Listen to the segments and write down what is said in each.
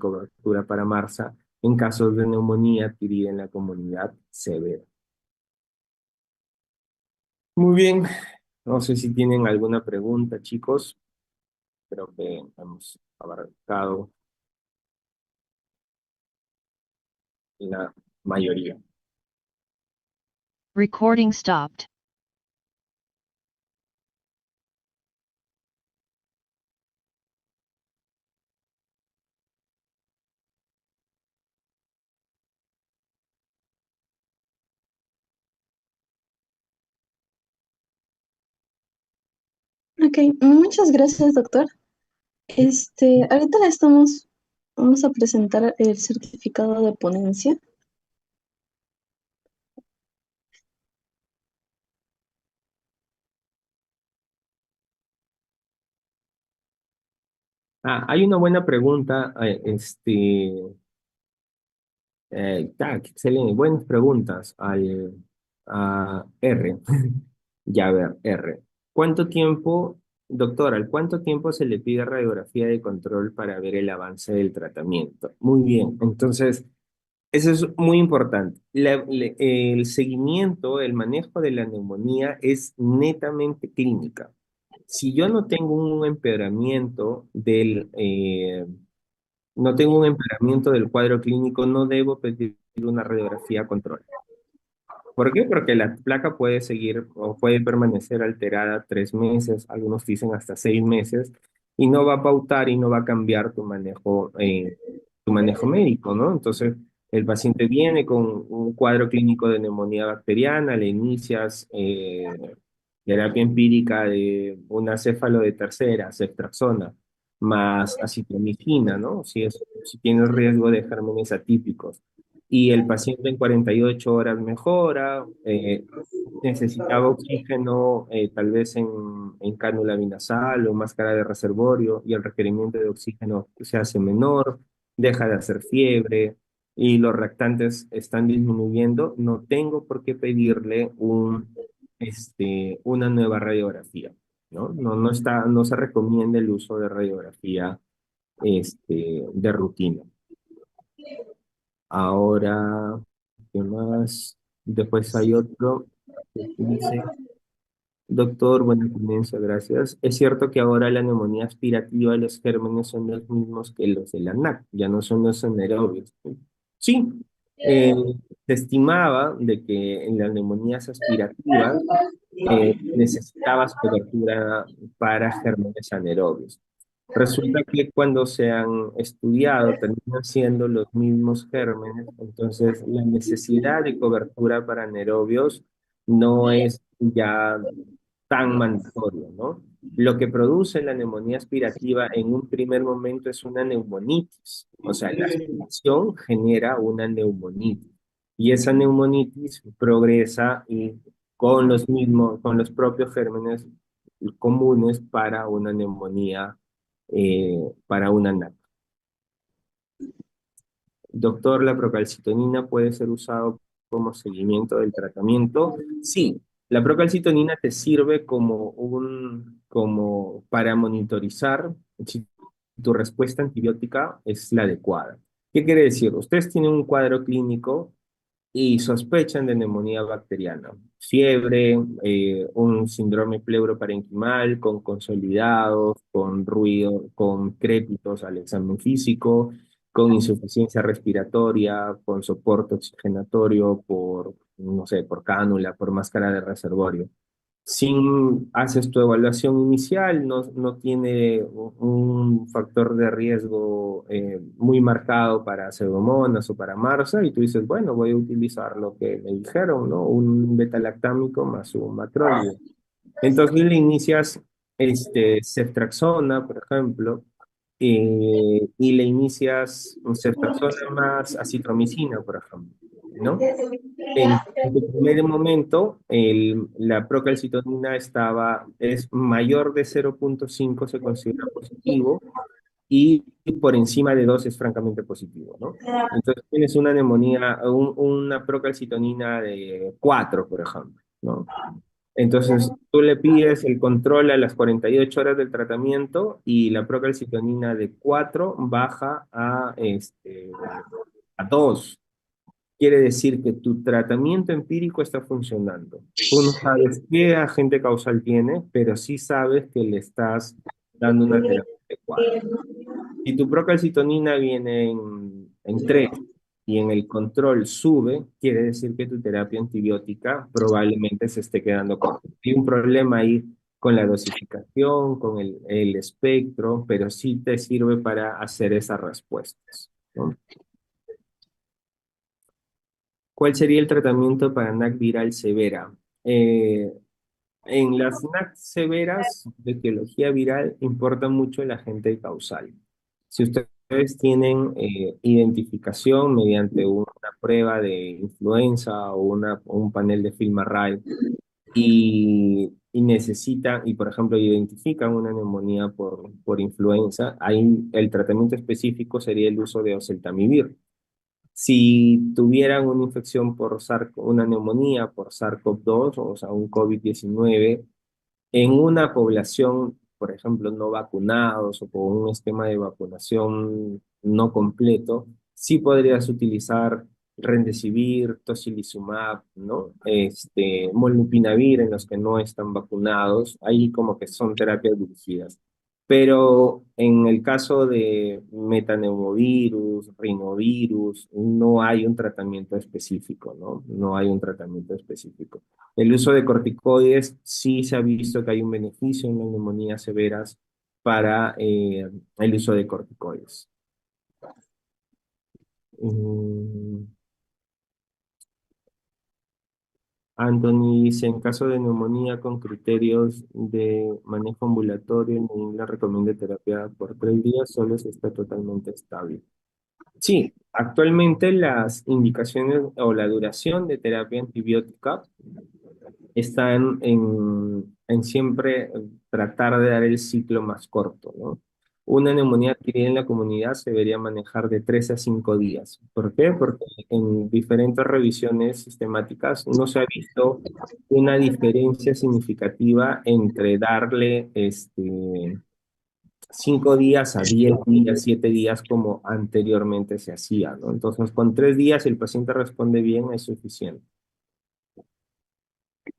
cobertura para MARSA en casos de neumonía adquirida en la comunidad severa. Muy bien, no sé si tienen alguna pregunta, chicos. Creo que hemos abarcado la mayoría. Recording stopped. Ok, muchas gracias, doctor. Ahorita vamos a presentar el certificado de ponencia. Hay una buena pregunta, excelente, buenas preguntas a R. Ya, a ver, R. ¿Cuánto tiempo, doctora, al cuánto tiempo se le pide radiografía de control para ver el avance del tratamiento? Muy bien, entonces, eso es muy importante. El seguimiento, el manejo de la neumonía es netamente clínica. Si yo no tengo un empeoramiento no tengo un empeoramiento del cuadro clínico, no debo pedir una radiografía control. ¿Por qué? Porque la placa puede seguir o puede permanecer alterada 3 meses, algunos dicen hasta 6 meses, y no va a pautar y no va a cambiar tu manejo médico, ¿no? Entonces, el paciente viene con un cuadro clínico de neumonía bacteriana, le inicias terapia empírica de una céfalo de tercera, ceftriaxona, más acitromicina, ¿no? Si tienes riesgo de gérmenes atípicos y el paciente en 48 horas mejora, necesitaba oxígeno tal vez en cánula binasal o máscara de reservorio y el requerimiento de oxígeno se hace menor, deja de hacer fiebre y los reactantes están disminuyendo, no tengo por qué pedirle una nueva radiografía, ¿no? No se recomienda el uso de radiografía de rutina. Ahora, ¿qué más? Después hay otro que dice, doctor, buena comienzo, gracias. Es cierto que ahora la neumonía aspirativa de los gérmenes son los mismos que los de la NAC, ya no son los anaerobios. Sí, eh, se estimaba de que en las neumonías aspirativas necesitabas cobertura para gérmenes anaerobios. Resulta que cuando se han estudiado terminan siendo los mismos gérmenes, entonces la necesidad de cobertura para anaerobios no es ya tan mandatorio, ¿no? Lo que produce la neumonía aspirativa en un primer momento es una neumonitis, o sea, la aspiración genera una neumonitis y esa neumonitis progresa y con los propios gérmenes comunes para una neumonía, para una NAC. Doctor, ¿la procalcitonina puede ser usado como seguimiento del tratamiento? Sí, la procalcitonina te sirve como para monitorizar si tu respuesta antibiótica es la adecuada. ¿Qué quiere decir? Ustedes tienen un cuadro clínico y sospechan de neumonía bacteriana. Fiebre, un síndrome pleuroparenquimal con consolidados, con ruido, con crépitos al examen físico, con insuficiencia respiratoria, con soporte oxigenatorio por, no sé, por cánula, por máscara de reservorio. Haces tu evaluación inicial, no tiene un factor de riesgo muy marcado para pseudomonas o para MRSA, y tú dices, bueno, voy a utilizar lo que me dijeron, ¿no? Un beta-lactámico más un macrolide. Entonces le inicias ceftriaxona, por ejemplo, y le inicias un ceftriaxona más acitromicina, por ejemplo, ¿no? En tu primer momento, la procalcitonina es mayor de 0,5, se considera positivo, y por encima de 2 es francamente positivo, ¿no? Entonces tienes una neumonía, una procalcitonina de 4, por ejemplo, ¿no? Entonces, tú le pides el control a las 48 horas del tratamiento y la procalcitonina de 4 baja a 2. Quiere decir que tu tratamiento empírico está funcionando. Tú no sabes qué agente causal tiene, pero sí sabes que le estás dando una terapia adecuada. Si tu procalcitonina viene en 3 y en el control sube, quiere decir que tu terapia antibiótica probablemente se esté quedando corta. Hay un problema ahí con la dosificación, con el espectro, pero sí te sirve para hacer esas respuestas, ¿no? ¿Cuál sería el tratamiento para NAC viral severa? Eh, en las NAC severas de etiología viral importa mucho el agente causal. Si ustedes tienen identificación mediante una prueba de influenza o un panel de FILMARRAE y necesitan, y por ejemplo identifican una neumonía por influenza, ahí el tratamiento específico sería el uso de oseltamivir. Si tuvieran una infección por una neumonía por SARS-CoV-2, o sea, un COVID-19, en una población, por ejemplo, no vacunados o con un esquema de vacunación no completo, sí podrías utilizar Remdesivir, Tocilizumab, ¿no? Molnupiravir en los que no están vacunados, ahí como que son terapias dirigidas. Pero en el caso de metaneumovirus, rinovirus, no hay un tratamiento específico, ¿no? No hay un tratamiento específico. El uso de corticoides sí se ha visto que hay un beneficio en las neumonías severas para el uso de corticoides. Mm, Anthony dice, en caso de neumonía con criterios de manejo ambulatorio, le recomienda terapia por 3 días, solo si está totalmente estable. Sí, actualmente las indicaciones o la duración de terapia antibiótica están en siempre tratar de dar el ciclo más corto, ¿no? Una neumonía adquirida en la comunidad se debería manejar de 3 a 5 días. ¿Por qué? Porque en diferentes revisiones sistemáticas no se ha visto una diferencia significativa entre darle 5 días a 10 días, 7 días como anteriormente se hacía, ¿no? Entonces, con 3 días, si el paciente responde bien, es suficiente.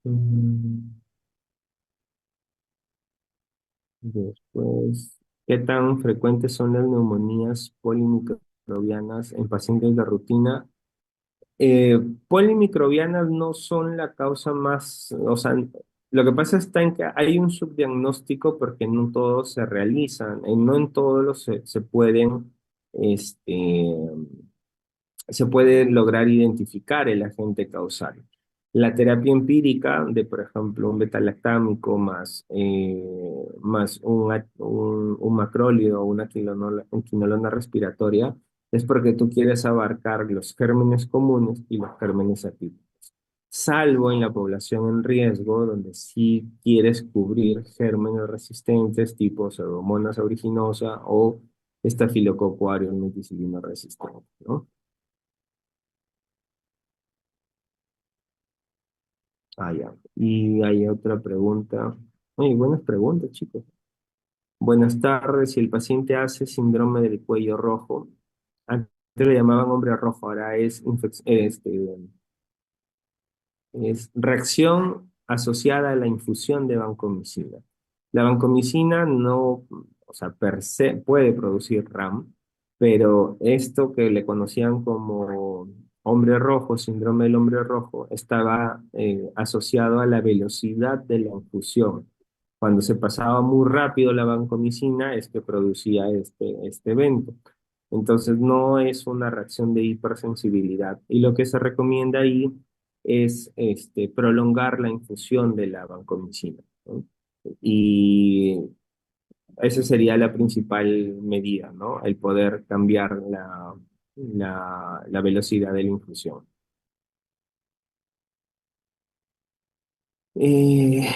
Mm. Después, ¿qué tan frecuentes son las neumonías polimicrobianas en pacientes de rutina? Polimicrobianas no son la causa más, o sea, lo que pasa está en que hay un subdiagnóstico porque no todos se realizan, no en todos los se pueden, este, se puede lograr identificar el agente causal. La terapia empírica de, por ejemplo, un betalactámico más un macrólide o una quinolona respiratoria, es porque tú quieres abarcar los gérmenes comunes y los gérmenes atípicos. Salvo en la población en riesgo, donde sí quieres cubrir gérmenes resistentes tipo Pseudomonas aeruginosa o Staphylococcus aureus multicilino resistente, ¿no? Ah, ya. Y hay otra pregunta. Oye, buenas preguntas, chicos. Buenas tardes. Si el paciente hace síndrome del cuello rojo, antes le llamaban hombre rojo, ahora es reacción asociada a la infusión de vancomicina. La vancomicina no, o sea, per se puede producir RAM, pero esto que le conocían como hombre rojo, síndrome del hombre rojo, estaba asociado a la velocidad de la infusión. Cuando se pasaba muy rápido la vancomicina es que producía este evento. Entonces no es una reacción de hipersensibilidad. Y lo que se recomienda ahí es prolongar la infusión de la vancomicina, ¿no? Y esa sería la principal medida, ¿no? El poder cambiar la velocidad de la infusión. Eh,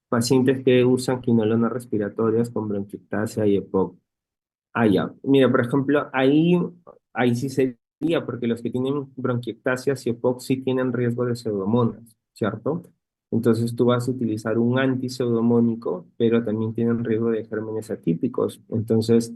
Pacientes que usan quinolonas respiratorias con bronquiectasia y EPOC. Ah, ya. Mira, por ejemplo, ahí sí sería, porque los que tienen bronquiectasias y EPOC sí tienen riesgo de pseudomonas, ¿cierto? Entonces tú vas a utilizar un antiseudomónico, pero también tienen riesgo de gérmenes atípicos. Entonces,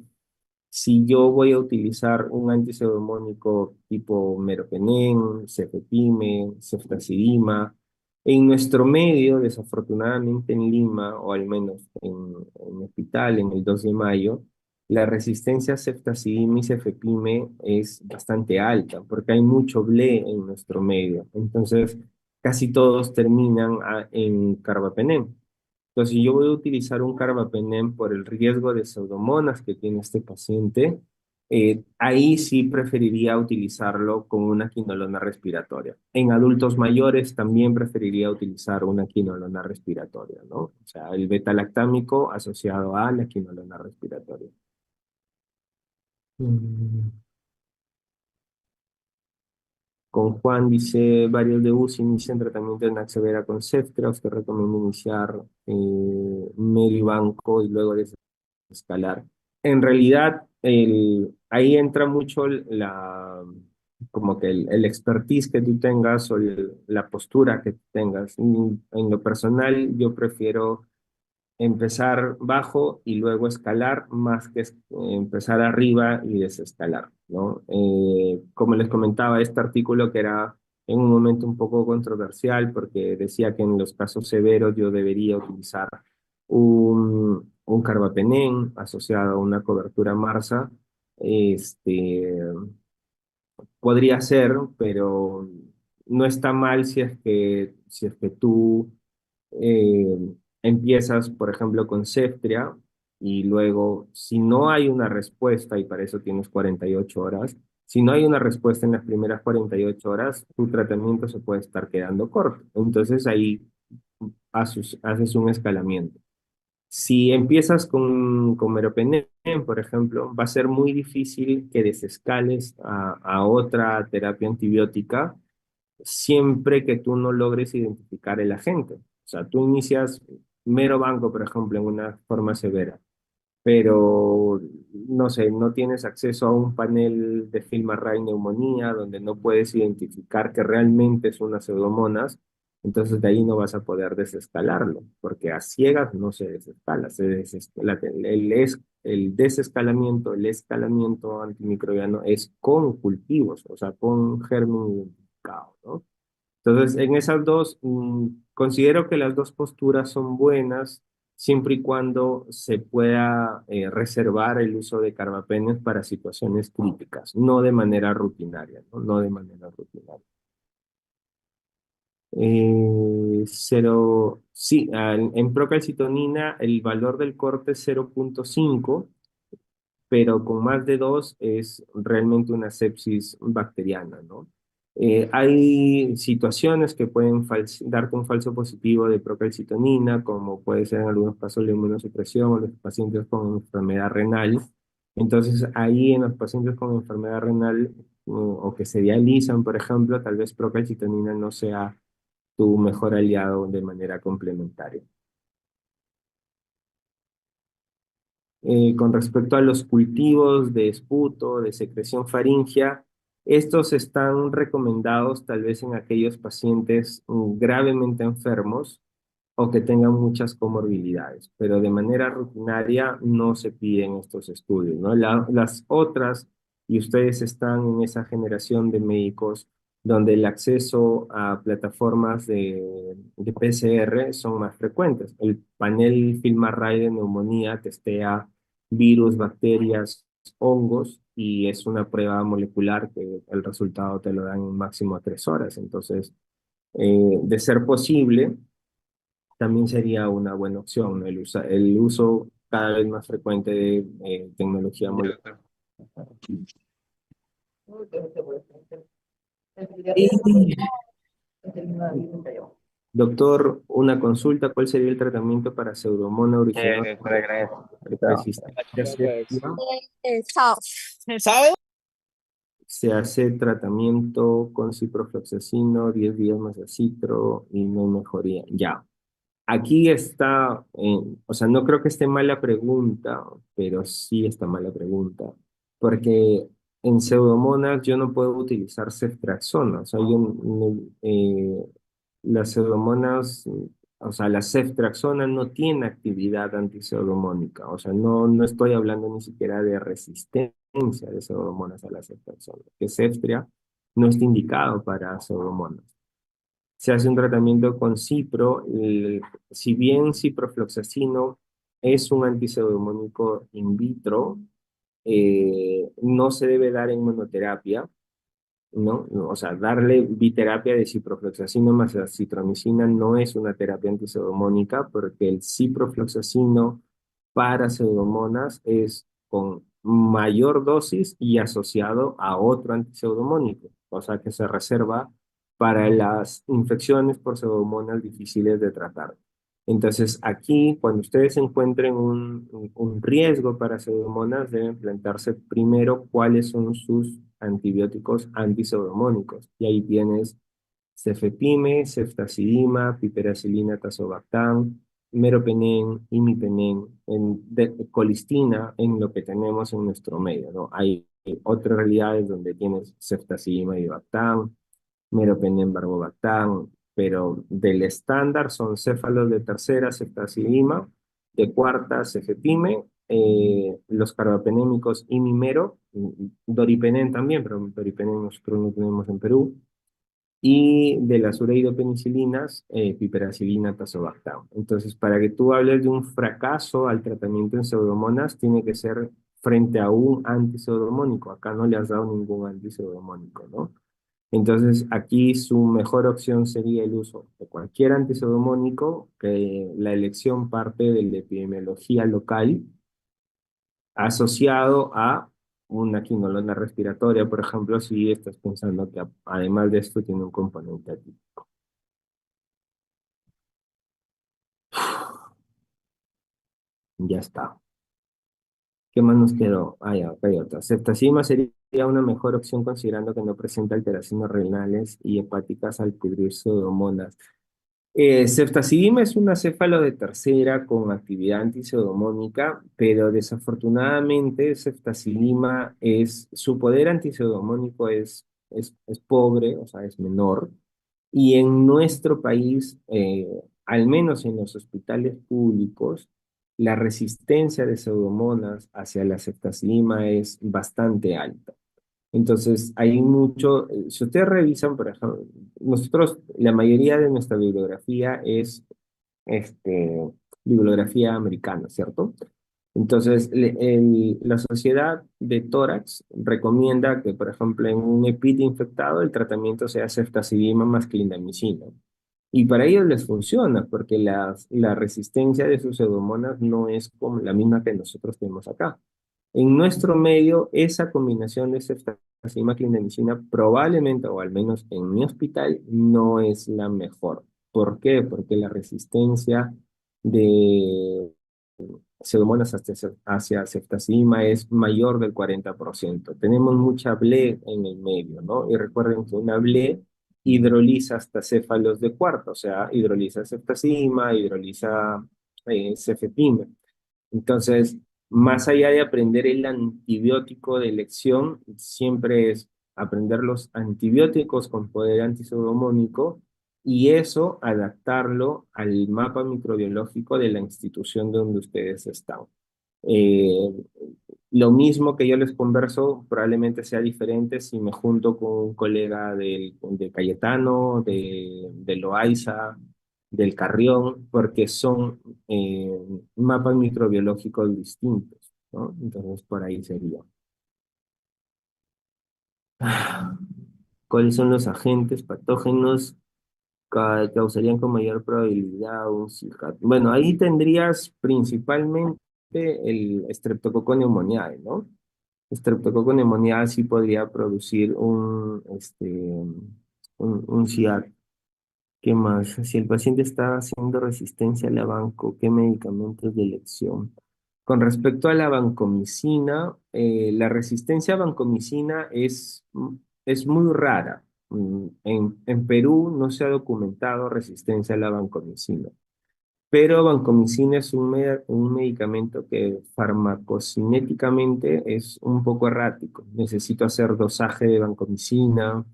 si yo voy a utilizar un antiseudomónico tipo meropenem, cefepime, ceftazidima, en nuestro medio, desafortunadamente en Lima, o al menos en el hospital, en el 2 de mayo, la resistencia a ceftazidima y cefepime es bastante alta, porque hay mucho ble en nuestro medio. Entonces, casi todos terminan en carbapenem. Entonces, si yo voy a utilizar un carbapenem por el riesgo de pseudomonas que tiene este paciente, ahí sí preferiría utilizarlo con una quinolona respiratoria. En adultos mayores también preferiría utilizar una quinolona respiratoria, ¿no? O sea, el beta-lactámico asociado a la quinolona respiratoria. Mm. Con Juan dice, varios de UCI inician tratamiento de Naxevera con Ceftra, usted recomienda iniciar medio banco y luego escalar. En realidad, ahí entra mucho como que el expertise que tú tengas o la postura que tengas. En lo personal, yo prefiero empezar bajo y luego escalar más que empezar arriba y desescalar, ¿no? Como les comentaba, este artículo que era en un momento un poco controversial porque decía que en los casos severos yo debería utilizar un carbapenem asociado a una cobertura MARSA. Este, podría ser, pero no está mal si es que tú eh, empiezas, por ejemplo, con Ceftria y luego, si no hay una respuesta, y para eso tienes 48 horas, si no hay una respuesta en las primeras 48 horas, tu tratamiento se puede estar quedando corto. Entonces ahí haces un escalamiento. Si empiezas con meropenem, por ejemplo, va a ser muy difícil que desescales a otra terapia antibiótica siempre que tú no logres identificar el agente. O sea, tú inicias mero banco, por ejemplo, en una forma severa, pero no sé, no tienes acceso a un panel de FilmArray neumonía donde no puedes identificar que realmente es una pseudomonas, entonces de ahí no vas a poder desescalarlo, porque a ciegas no se desescala, el desescalamiento, el escalamiento antimicrobiano es con cultivos, o sea, con germen identificado, ¿no? Entonces, en esas dos, considero que las dos posturas son buenas siempre y cuando se pueda reservar el uso de carbapenes para situaciones críticas, no de manera rutinaria, ¿no? No de manera rutinaria. Sí, en procalcitonina el valor del corte es 0,5, pero con más de dos es realmente una sepsis bacteriana, ¿no? Hay situaciones que pueden darte un falso positivo de procalcitonina, como puede ser en algunos casos la inmunosupresión o los pacientes con enfermedad renal. Entonces, ahí en los pacientes con enfermedad renal o que se dializan, por ejemplo, tal vez procalcitonina no sea tu mejor aliado de manera complementaria. Con respecto a los cultivos de esputo, de secreción faríngea, estos están recomendados tal vez en aquellos pacientes gravemente enfermos o que tengan muchas comorbilidades, pero de manera rutinaria no se piden estos estudios, ¿no? Las otras, y ustedes están en esa generación de médicos donde el acceso a plataformas de PCR son más frecuentes. El panel FilmArray de neumonía testea virus, bacterias, hongos, y es una prueba molecular que el resultado te lo dan en máximo 3 horas. Entonces, de ser posible, también sería una buena opción, ¿no? El uso cada vez más frecuente de tecnología molecular. Y, doctor, una consulta, ¿cuál sería el tratamiento para Pseudomonas aeruginosa resistencia séptica? Se hace tratamiento con ciprofloxacino, 10 días más de citro y no hay mejoría. Ya. Aquí está, o sea, no creo que esté mal la pregunta, pero sí está mal la pregunta, porque en Pseudomonas yo no puedo utilizar ceftriaxona, o sea, las pseudomonas, o sea, la ceftriaxona no tiene actividad antipseudomónica, o sea, no estoy hablando ni siquiera de resistencia de pseudomonas a la ceftriaxona, que ceftria no está indicado para pseudomonas. Se hace un tratamiento con cipro, si bien ciprofloxacino es un antipseudomónico in vitro, no se debe dar en monoterapia, ¿no? O sea, darle biterapia de ciprofloxacino más acitromicina no es una terapia antipseudomónica porque el ciprofloxacino para pseudomonas es con mayor dosis y asociado a otro antipseudomónico, o sea que se reserva para las infecciones por pseudomonas difíciles de tratar. Entonces, aquí, cuando ustedes encuentren un riesgo para pseudomonas, deben plantearse primero cuáles son sus antibióticos antipseudomónicos. Y ahí tienes cefepime, ceftazidima, piperacilina, tazobactam, meropenem, imipenem, colistina en lo que tenemos en nuestro medio, ¿no? Hay otras realidades donde tienes ceftazidima y bactam, meropenem, barbobactam, pero del estándar son céfalos de tercera, ceftazidima, de cuarta, cefepime, los carbapenémicos imimero, doripenem también, pero doripenem nosotros no tenemos en Perú, y de las ureidopenicilinas, piperacilina, tazobactam. Entonces, para que tú hables de un fracaso al tratamiento en pseudomonas, tiene que ser frente a un antipseudomónico. Acá no le has dado ningún antipseudomónico, ¿no? Entonces, aquí su mejor opción sería el uso de cualquier antipseudomónico, que la elección parte de la epidemiología local asociado a una quinolona respiratoria, por ejemplo, si estás pensando que además de esto tiene un componente atípico. Ya está. ¿Qué más nos quedó? Ah, ya, acá hay otra. Ceftazima sería una mejor opción considerando que no presenta alteraciones renales y hepáticas al cubrir pseudomonas. Ceftazidima es una céfalo de tercera con actividad antipseudomónica, pero desafortunadamente ceftazidima su poder antipseudomónico es pobre, o sea, es menor. Y en nuestro país, al menos en los hospitales públicos, la resistencia de pseudomonas hacia la ceftazidima es bastante alta. Entonces, hay mucho, si ustedes revisan, por ejemplo, nosotros, la mayoría de nuestra bibliografía es este, bibliografía americana, ¿cierto? Entonces, la Sociedad de Tórax recomienda que, por ejemplo, en un EPIT infectado, el tratamiento sea ceftazidima más clindamicina. Y para ellos les funciona, porque la resistencia de sus pseudomonas no es como la misma que nosotros tenemos acá. En nuestro medio, esa combinación de ceftazidima clindamicina probablemente, o al menos en mi hospital, no es la mejor. ¿Por qué? Porque la resistencia de Pseudomonas hacia ceftazidima es mayor del 40%. Tenemos mucha ble en el medio, ¿no? Y recuerden que una ble hidroliza hasta céfalos de cuarto, o sea, hidroliza ceftazidima, hidroliza cefepime. Entonces, más allá de aprender el antibiótico de elección, siempre es aprender los antibióticos con poder antipseudomónico y eso adaptarlo al mapa microbiológico de la institución donde ustedes están. Eh, lo mismo que yo les converso probablemente sea diferente si me junto con un colega de Cayetano, de Loaiza, del Carrión, porque son mapas microbiológicos distintos, ¿no? Entonces por ahí sería. ¿Cuáles son los agentes patógenos que causarían con mayor probabilidad un SIHAT? Bueno, ahí tendrías principalmente el Streptococcus pneumoniae, ¿no? Streptococcus pneumoniae sí podría producir un SIHAT. ¿Qué más? Si el paciente está haciendo resistencia a la banco, ¿qué medicamentos de elección? Con respecto a la vancomicina, la resistencia a vancomicina es muy rara. En Perú no se ha documentado resistencia a la vancomicina, pero vancomicina es un medicamento que farmacocinéticamente es un poco errático. Necesito hacer dosaje de vancomicina,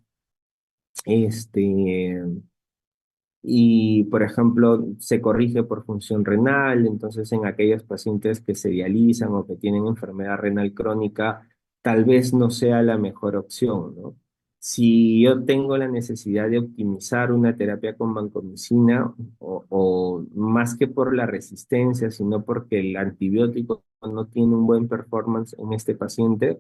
este, y, por ejemplo, se corrige por función renal, entonces en aquellos pacientes que se dializan o que tienen enfermedad renal crónica, tal vez no sea la mejor opción, ¿no? Si yo tengo la necesidad de optimizar una terapia con vancomicina, o más que por la resistencia, sino porque el antibiótico no tiene un buen performance en este paciente,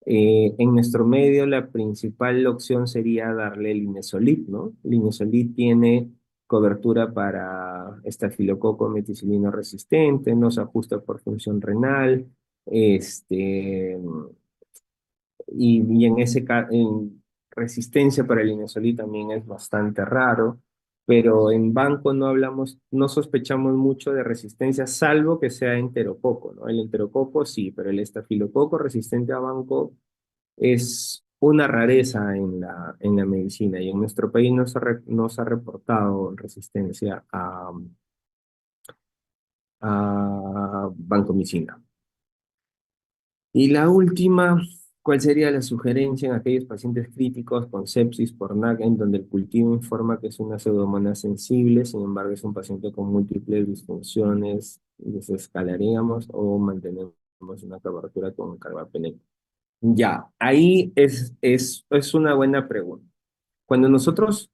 en nuestro medio la principal opción sería darle linezolid, ¿no? Linezolid tiene cobertura para estafilococo meticilino resistente, no se ajusta por función renal, este, y en en resistencia para el linezolid también es bastante raro, pero en banco no hablamos, no sospechamos mucho de resistencia, salvo que sea enterococo, ¿no? El enterococo sí, pero el estafilococo resistente a banco es una rareza en la medicina y en nuestro país no se ha reportado resistencia a vancomicina. Y la última, ¿cuál sería la sugerencia en aquellos pacientes críticos con sepsis por NAC en donde el cultivo informa que es una pseudomonas sensible, sin embargo es un paciente con múltiples disfunciones, desescalaríamos o mantenemos una cobertura con carbapenem? Ya, ahí es una buena pregunta. Cuando nosotros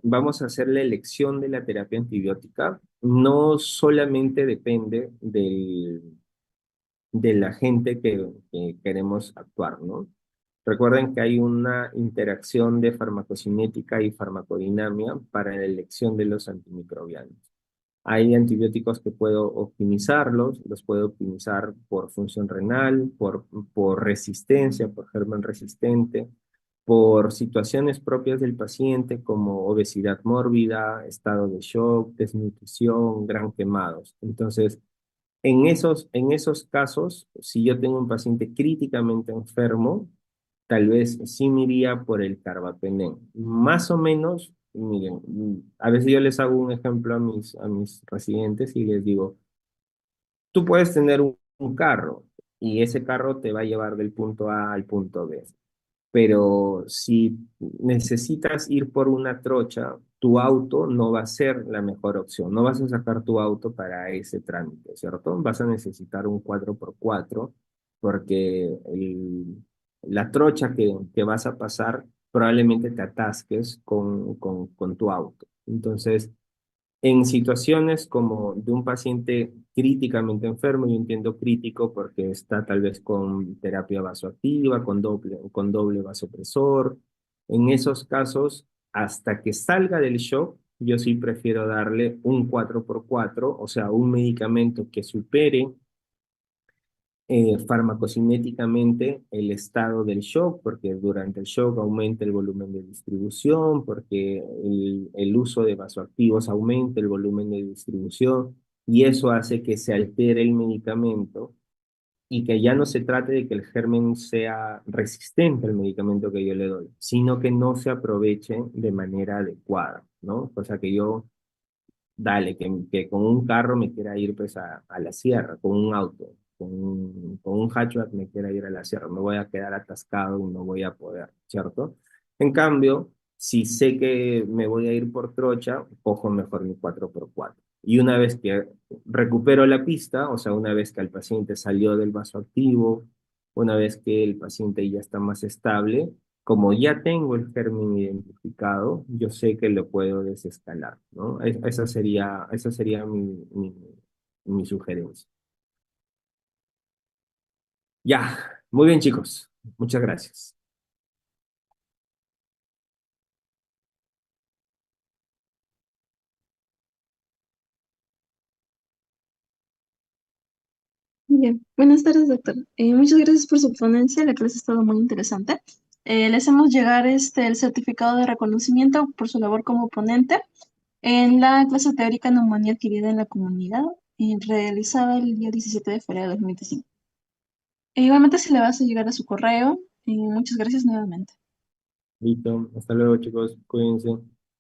vamos a hacer la elección de la terapia antibiótica, no solamente depende del agente que queremos actuar, ¿no? Recuerden que hay una interacción de farmacocinética y farmacodinamia para la elección de los antimicrobianos. Hay antibióticos que puedo optimizarlos, los puedo optimizar por función renal, por resistencia, por germen resistente, por situaciones propias del paciente como obesidad mórbida, estado de shock, desnutrición, gran quemados. Entonces, en esos casos, si yo tengo un paciente críticamente enfermo, tal vez sí me iría por el carbapenem. Más o menos, miren, a veces yo les hago un ejemplo a mis residentes y les digo, tú puedes tener un carro y ese carro te va a llevar del punto A al punto B. Pero si necesitas ir por una trocha, tu auto no va a ser la mejor opción. No vas a sacar tu auto para ese trámite, ¿cierto? Vas a necesitar un 4x4 porque la trocha que vas a pasar probablemente te atasques con tu auto. Entonces, en situaciones como de un paciente críticamente enfermo, yo entiendo crítico porque está tal vez con terapia vasoactiva, con doble vasopresor, en esos casos, hasta que salga del shock, yo sí prefiero darle un 4x4, o sea, un medicamento que supere farmacocinéticamente el estado del shock, porque durante el shock aumenta el volumen de distribución, porque el uso de vasoactivos aumenta el volumen de distribución, y eso hace que se altere el medicamento y que ya no se trate de que el germen sea resistente al medicamento que yo le doy, sino que no se aproveche de manera adecuada, ¿no? O sea que yo dale, que con un carro me quiera ir pues a la sierra, con un auto, con un hatchback me quiera ir a la sierra, me voy a quedar atascado y no voy a poder, ¿cierto? En cambio, si sé que me voy a ir por trocha, cojo mejor mi 4x4. Y una vez que recupero la pista, o sea, una vez que el paciente salió del vaso activo, una vez que el paciente ya está más estable, como ya tengo el germen identificado, yo sé que lo puedo desescalar, ¿no? Esa sería mi sugerencia. Ya, muy bien, chicos. Muchas gracias. Bien, buenas tardes, doctor. Muchas gracias por su ponencia, la clase ha estado muy interesante. Le hacemos llegar el certificado de reconocimiento por su labor como ponente en la clase teórica Neumonía adquirida en la comunidad, realizada el día 17 de febrero de 2025. Igualmente se le va a hacer llegar a su correo. Muchas gracias nuevamente. Listo. Hasta luego, chicos. Cuídense.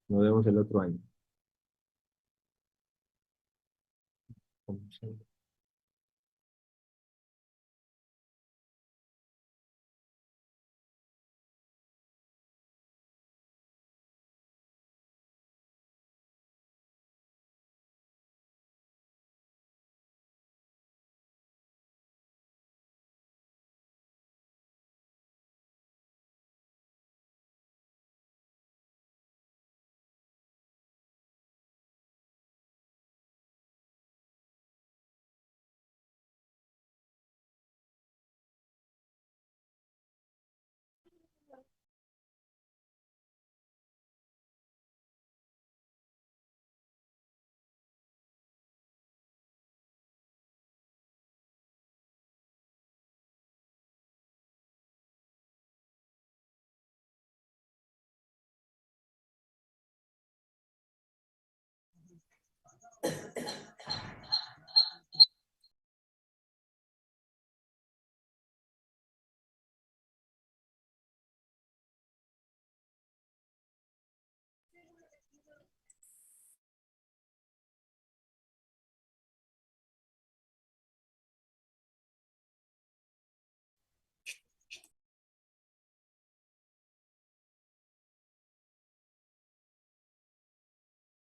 Nos vemos el otro año.